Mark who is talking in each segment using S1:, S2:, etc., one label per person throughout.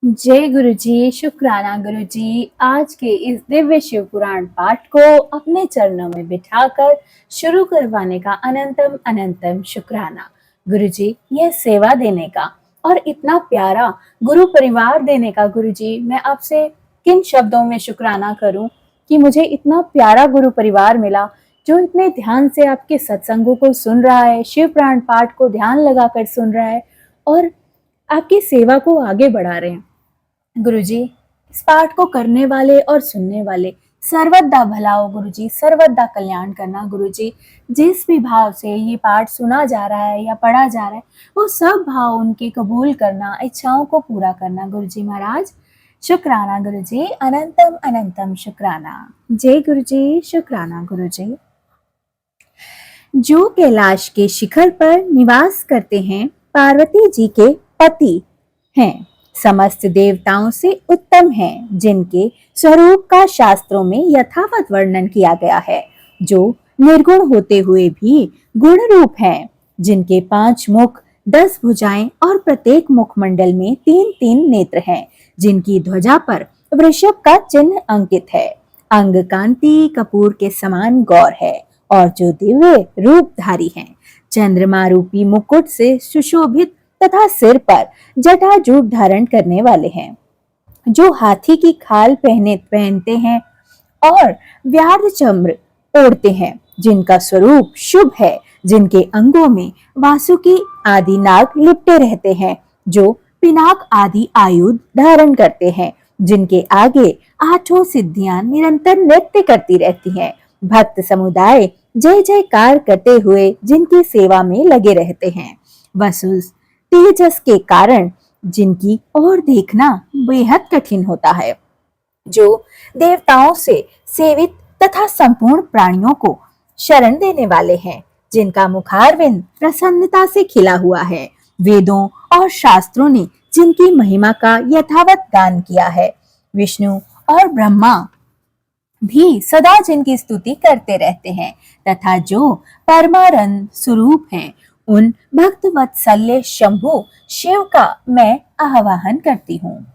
S1: जय गुरु जी, शुक्राना गुरु जी। आज के इस दिव्य शिव पुराण पाठ को अपने चरणों में बिठाकर शुरू करवाने का अनंतम अनंतम शुक्राना गुरु जी। यह सेवा देने का और इतना प्यारा गुरु परिवार देने का गुरु जी, मैं आपसे किन शब्दों में शुक्राना करूं कि मुझे इतना प्यारा गुरु परिवार मिला जो इतने ध्यान से आपके सत्संगों को सुन रहा है, शिव पुराण पाठ को ध्यान लगाकर सुन रहा है और आपकी सेवा को आगे बढ़ा रहे हैं। गुरुजी, इस पाठ को करने वाले और सुनने वाले सर्वदा भला हो गुरुजी, सर्वदा कल्याण करना गुरुजी। जिस भी भाव से ये पाठ सुना जा रहा है या पढ़ा जा रहा है, वो सब भाव उनके कबूल करना, इच्छाओं को पूरा करना गुरुजी महाराज। शुक्राना गुरुजी, अनंतम अनंतम शुक्राना। जय गुरुजी, शुक्राना गुरुजी। जो कैलाश के शिखर पर निवास करते हैं, पार्वती जी के पति हैं, समस्त देवताओं से उत्तम हैं, जिनके स्वरूप का शास्त्रों में यथावत वर्णन किया गया है, जो निर्गुण होते हुए भी गुण रूप हैं, जिनके 5 मुख, 10 भुजाएं और प्रत्येक मुखमंडल में 3-3 नेत्र हैं, जिनकी ध्वजा पर वृषभ का चिन्ह अंकित है, अंग कांति कपूर के समान गौर है और जो दिव्य रूपधारी हैं, चंद्रमा रूपी मुकुट से सुशोभित तथा सिर पर जटाजूट धारण करने वाले हैं, जो हाथी की खाल पहनते हैं और व्याध चम्र ओढ़ते हैं, जिनका स्वरूप शुभ है, जिनके अंगों में वासुकी आदि नाग लिपटे रहते हैं, जो पिनाक आदि आयुध धारण करते हैं, जिनके आगे 8 सिद्धियां निरंतर नृत्य करती रहती हैं, भक्त समुदाय जय जयकार करते हुए जिनकी सेवा में लगे रहते हैं, वसु तेजस के कारण जिनकी ओर देखना बेहद कठिन होता है, जो देवताओं से सेवित तथा संपूर्ण प्राणियों को शरण देने वाले हैं, जिनका मुखारविंद प्रसन्नता से खिला हुआ है, वेदों और शास्त्रों ने जिनकी महिमा का यथावत गान किया है, विष्णु और ब्रह्मा भी सदा जिनकी स्तुति करते रहते हैं, तथा जो परमानंद स्वरूप हैं, उन भक्त वत्सल्य शंभु शिव का मैं आवाहन करती हूँ।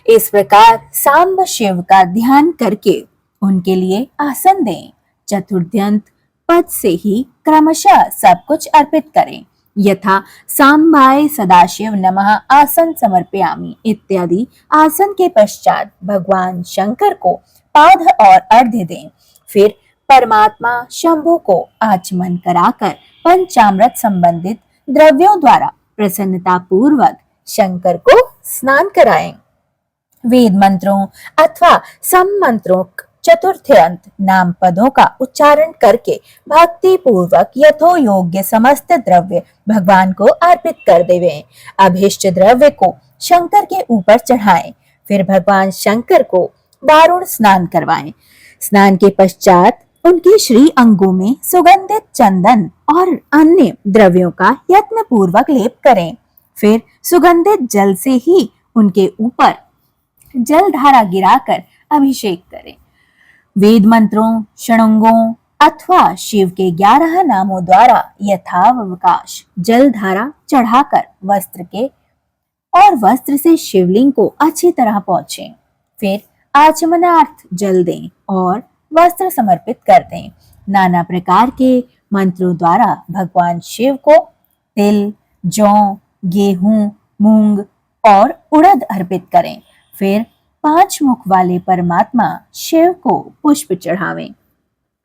S1: इस प्रकार सांब शिव का ध्यान करके उनके लिए आसन दें, चतुर्ध्यंत पद से ही क्रमशः सब कुछ अर्पित करें, यथा सांबाय सदाशिव नमः आसन समर्पयामि इत्यादि आसन के पश्चात भगवान शंकर को पाद और अर्घ्य दें। फिर परमात्मा शंभु को आचमन कराकर पंचामृत संबंधित द्रव्यों द्वारा प्रसन्नता पूर्वक शंकर को स्नान कराएं। वेद मंत्रों अथवा सम मंत्रों चतुर्थ्यंत नाम पदों का उच्चारण करके भक्ति पूर्वक यथो योग्य समस्त द्रव्य भगवान को अर्पित कर देवें। अभिष्ट द्रव्य को शंकर के ऊपर चढ़ाएं, फिर भगवान शंकर को दारुण स्नान करवाएं। स्नान के पश्चात उनके श्री अंगों में सुगंधित चंदन और अन्य द्रव्यों का यत्न पूर्वक लेप करें। फिर सुगंधित जल से ही उनके ऊपर जल धारा गिराकर अभिषेक करें। वेद मंत्रों, षडंगों अथवा शिव के 11 नामों द्वारा यथावकाश जल धारा चढ़ाकर वस्त्र से शिवलिंग को अच्छी तरह पोंछें। फिर आचमनार्थ जल दें और वस्त्र समर्पित कर दें। नाना प्रकार के मंत्रों द्वारा भगवान शिव को तिल, जौ, गेहूं, मूंग और उड़द अर्पित करें। फिर 5 मुख वाले परमात्मा शिव को पुष्प चढ़ावें।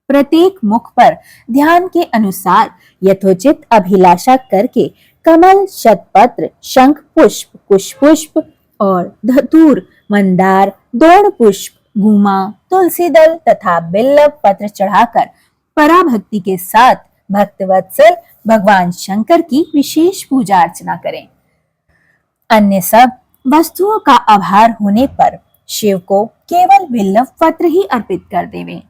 S1: प्रत्येक मुख पर ध्यान के अनुसार यथोचित अभिलाषा करके कमल, शतपत्र, शंख पुष्प, कुश पुष्प और धतूर, मंदार, दोर्ण पुष्प, गुमा, तुलसी दल तथा बिल्व पत्र चढ़ाकर पराभक्ति के साथ भक्तवत्सल भगवान शंकर की विशेष पूजा अर्चना करें। अन्य सब वस्तुओं का आभार होने पर शिव को केवल बिल्व पत्र ही अर्पित कर देवें।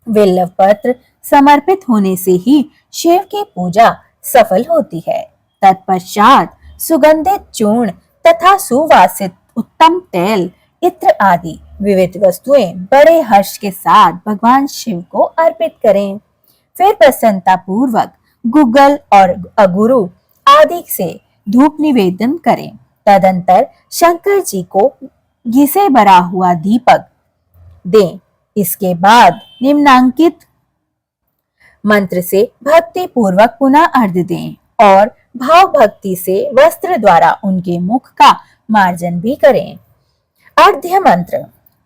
S1: बिल्व पत्र समर्पित होने से ही शिव की पूजा सफल होती है। तत्पश्चात सुगंधित चूर्ण तथा सुवासित उत्तम तेल, इत्र आदि विविध वस्तुएं बड़े हर्ष के साथ भगवान शिव को अर्पित करें। फिर प्रसन्नता पूर्वक गुग्गल और अगुरु आदि से धूप निवेदन करें। तदंतर शंकर जी को घी से भरा हुआ दीपक दें। इसके बाद निम्नांकित मंत्र से भक्ति पूर्वक पुनः अर्घ्य दें और भाव भक्ति से वस्त्र द्वारा उनके मुख का मार्जन भी करें। अर्घ्य मंत्र।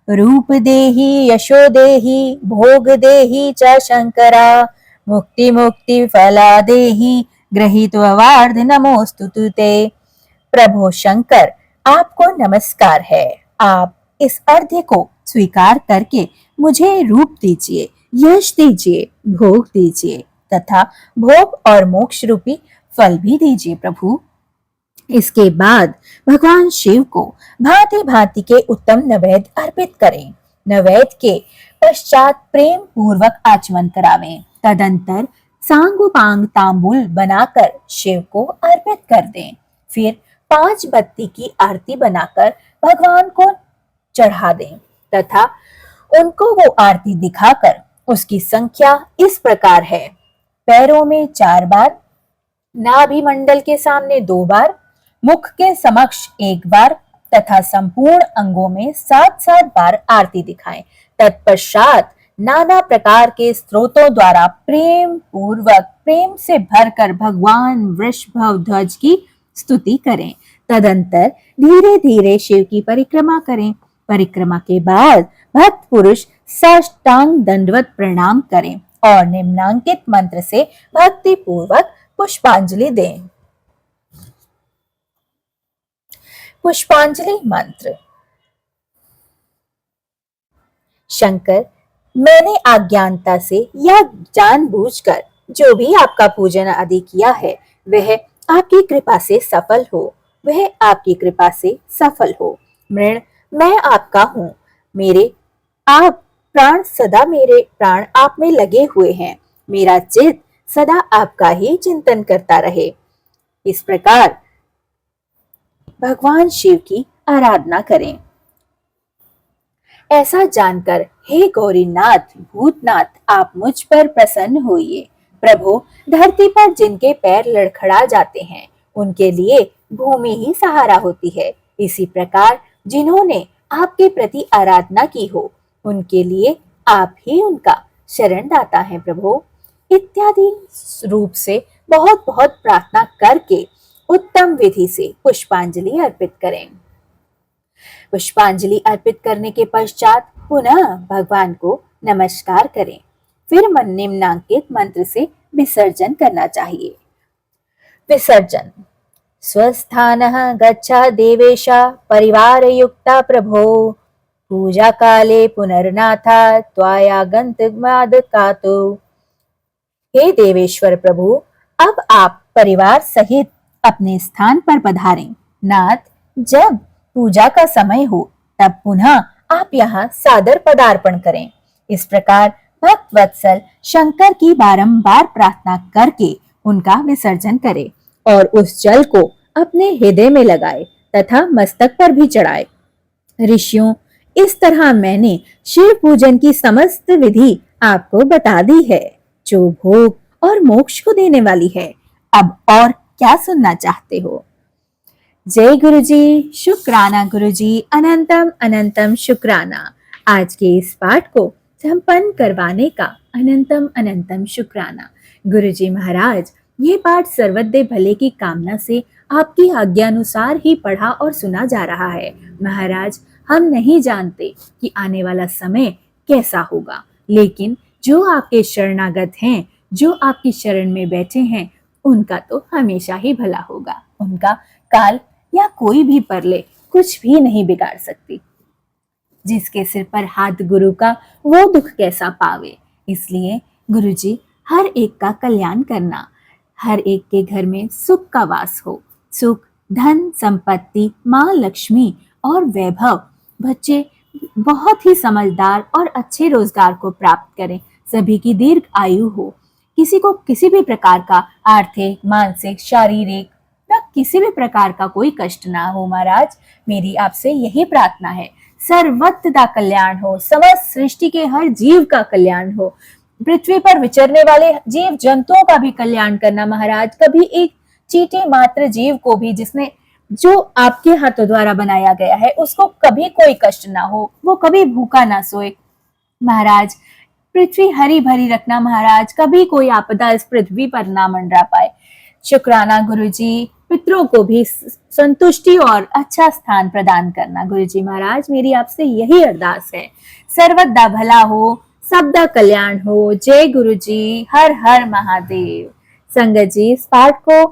S1: रूप देहि यशो देहि भोग देहि च शंकरा मुक्ति मुक्ति फला देहि गृहीत्वार्ध नमोस्तुते ते। प्रभु शंकर, आपको नमस्कार है। आप इस अर्घ्य को स्वीकार करके मुझे रूप दीजिए, यश दीजिए, भोग दीजिए तथा भोग और मोक्ष रूपी फल भी दीजिए प्रभु। इसके बाद भगवान शिव को भांति भांति के उत्तम नैवेद्य अर्पित करें। नैवेद्य के पश्चात प्रेम पूर्वक आचमन करावें। तदंतर सांगोपांग तांबूल बनाकर शिव को अर्पित कर दें। फिर 5 बत्ती की आरती बनाकर भगवान को चढ़ा दें तथा उनको वो आरती दिखाकर उसकी संख्या इस प्रकार है: पैरों में 4 बार, नाभि मंडल के सामने 2 बार, मुख के समक्ष 1 बार तथा संपूर्ण अंगों में 7-7 बार आरती दिखाएं। तत्पश्चात नाना प्रकार के स्तोत्रों द्वारा प्रेम से भरकर भगवान वृषभ ध्वज की स्तुति करें। तदंतर धीरे धीरे शिव की परिक्रमा करें। परिक्रमा के बाद भक्त पुरुष साष्टांग दंडवत प्रणाम करें और निम्नांकित मंत्र से भक्ति पूर्वक पुष्पांजलि दें। पुष्पांजलि मंत्र। शंकर, मैंने अज्ञानता से या जानबूझकर जो भी आपका पूजन आदि किया है वह आपकी कृपा से सफल हो, वह आपकी कृपा से सफल हो। मृण, मैं आपका हूँ। मेरे प्राण आप में लगे हुए हैं। मेरा चित्त सदा आपका ही चिंतन करता रहे। इस प्रकार भगवान शिव की आराधना करें। ऐसा जानकर, हे गौरीनाथ, भूतनाथ, आप मुझ पर प्रसन्न होइए। प्रभु, धरती पर जिनके पैर लड़खड़ा जाते हैं उनके लिए भूमि ही सहारा होती है। इसी प्रकार जिन्होंने आपके प्रति आराधना की हो उनके लिए आप ही उनका शरण दाता है प्रभु। इत्यादि रूप से बहुत बहुत प्रार्थना करके उत्तम विधि से पुष्पांजलि अर्पित करें। पुष्पांजलि अर्पित करने के पश्चात पुनः भगवान को नमस्कार करें। फिर निम्नांकित मंत्र से विसर्जन करना चाहिए। विसर्जन। स्वस्थानः गच्छ देवेशा परिवारयुक्ता प्रभो पूजा काले पुनर्नाथा त्वयागन्तुमादकातो। हे देवेश्वर प्रभु, अब आप परिवार सहित अपने स्थान पर पधारें। नाथ, जब पूजा का समय हो तब पुनः आप यहाँ सादर पदार्पण करें। इस प्रकार भक्त वत्सल शंकर की बारंबार प्रार्थना करके उनका विसर्जन करे और उस जल को अपने हृदय में लगाए तथा मस्तक पर भी चढ़ाए। ऋषियों, इस तरह मैंने शिव पूजन की समस्त विधि आपको बता दी है, जो भोग और मोक्ष को देने वाली है। अब और क्या सुनना चाहते हो? जय गुरुजी, शुक्राना गुरुजी, अनंतम अनंतम शुक्राना। आज के इस पाठ को संपन्न करवाने का अनंतम अनंतम शुक्राना। गुरुजी महाराज, ये पाठ सर्वद्र भले की कामना से आपकी आज्ञानुसार ही पढ़ा और सुना जा रहा है। महाराज, हम नहीं जानते कि आने वाला समय कैसा होगा, लेकिन जो आपके शरणागत हैं, जो आपकी शरण में बैठे हैं, उनका तो हमेशा ही भला होगा। उनका काल या कोई भी परले कुछ भी नहीं बिगाड़ सकती। जिसके सिर पर हाथ गुरु का, वो दुख कैसा पावे। इसलिए गुरुजी, हर एक का कल्याण करना, हर एक के घर में सुख का वास हो। सुख, धन, संपत्ति, माँ लक्ष्मी और वैभव, बच्चे बहुत ही समझदार और अच्छे रोजगार को प्राप्त करें, सभी की दीर्घ आयु हो, किसी को किसी भी प्रकार का आर्थिक, मानसिक, शारीरिक या किसी भी प्रकार का कोई कष्ट ना हो। महाराज, मेरी आपसे यही प्रार्थना है। सर्वत्र का कल्याण हो, समस्त सृष्टि के हर जीव का कल्याण हो, पृथ्वी पर विचरने वाले जीव जंतुओं का भी कल्याण करना महाराज। कभी एक चींटी मात्र जीव को भी जिसने जो आपके हाथों द्वारा बनाया गया है उसको कभी कोई कष्ट ना हो, वो कभी भूखा ना सोए। महाराज, पृथ्वी हरी भरी रखना महाराज, कभी कोई आपदा इस पृथ्वी पर ना मंडरा पाए। शुक्राना गुरुजी, पितरों को भी संतुष्टि और अच्छा स्थान प्रदान करना। गुरुजी महाराज, मेरी आपसे यही अरदास है। सर्वदा भला हो, सबदा कल्याण हो। जय गुरुजी, हर हर महादेव। संगत जी, इस पाठ को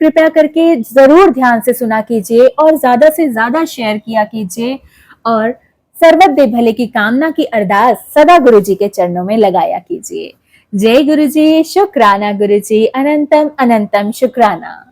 S1: कृपया करके जरूर ध्यान से सुना कीजिए और ज्यादा से ज्यादा शेयर किया कीजिए और सर्वदा भले की कामना की अरदास सदा गुरुजी के चरणों में लगाया कीजिए। जय गुरुजी, शुक्राना गुरुजी, अनंतम अनंतम शुक्राना।